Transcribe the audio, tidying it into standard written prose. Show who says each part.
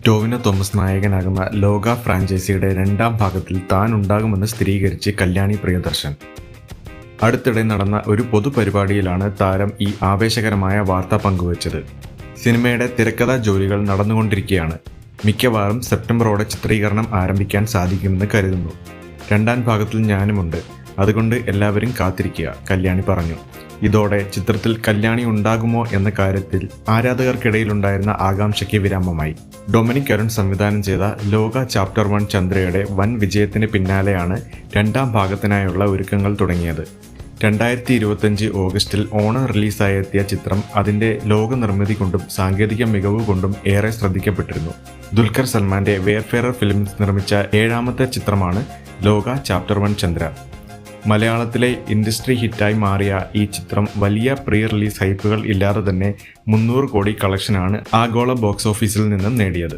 Speaker 1: ടോവിനോ തോമസ് നായകനാകുന്ന ലോക ഫ്രാഞ്ചൈസിയുടെ രണ്ടാം ഭാഗത്തിൽ താൻ ഉണ്ടാകുമെന്ന് സ്ഥിരീകരിച്ച് കല്യാണി പ്രിയദർശൻ. അടുത്തിടെ നടന്ന ഒരു പൊതുപരിപാടിയിലാണ് താരം ഈ ആവേശകരമായ വാർത്ത പങ്കുവച്ചത്. സിനിമയുടെ തിരക്കഥാ ജോലികൾ നടന്നുകൊണ്ടിരിക്കുകയാണ്. മിക്കവാറും സെപ്റ്റംബറോടെ ചിത്രീകരണം ആരംഭിക്കാൻ സാധിക്കുമെന്ന് കരുതുന്നു. രണ്ടാം ഭാഗത്തിൽ ഞാനുമുണ്ട്, അതുകൊണ്ട് എല്ലാവരും കാത്തിരിക്കുക, കല്യാണി പറഞ്ഞു. ഇതോടെ ചിത്രത്തിൽ കല്യാണി ഉണ്ടാകുമോ എന്ന കാര്യത്തിൽ ആരാധകർക്കിടയിലുണ്ടായിരുന്ന ആകാംക്ഷയ്ക്ക് വിരാമമായി. ഡൊമിനിക് അരുൺ സംവിധാനം ചെയ്ത ലോക ചാപ്റ്റർ 1 ചന്ദ്രയുടെ വൻ വിജയത്തിന് പിന്നാലെയാണ് രണ്ടാം ഭാഗത്തിനായുള്ള ഒരുക്കങ്ങൾ തുടങ്ങിയത്. 2025 ഓഗസ്റ്റിൽ ഓണം റിലീസായി എത്തിയ ചിത്രം അതിന്റെ ലോക നിർമ്മിതി കൊണ്ടും സാങ്കേതിക മികവ് കൊണ്ടും ഏറെ ശ്രദ്ധിക്കപ്പെട്ടിരുന്നു. ദുൽഖർ സൽമാന്റെ വെയർഫെയർ ഫിലിംസ് നിർമ്മിച്ച 7ാമത്തെ ചിത്രമാണ് ലോക ചാപ്റ്റർ 1 ചന്ദ്ര. മലയാളത്തിലെ ഇൻഡസ്ട്രി ഹിറ്റായി മാറിയ ഈ ചിത്രം വലിയ പ്രീ റിലീസ് ഹൈപ്പുകൾ ഇല്ലാതെ തന്നെ 300 കോടി കളക്ഷനാണ് ആഗോള ബോക്സ് ഓഫീസിൽ നിന്നും നേടിയത്.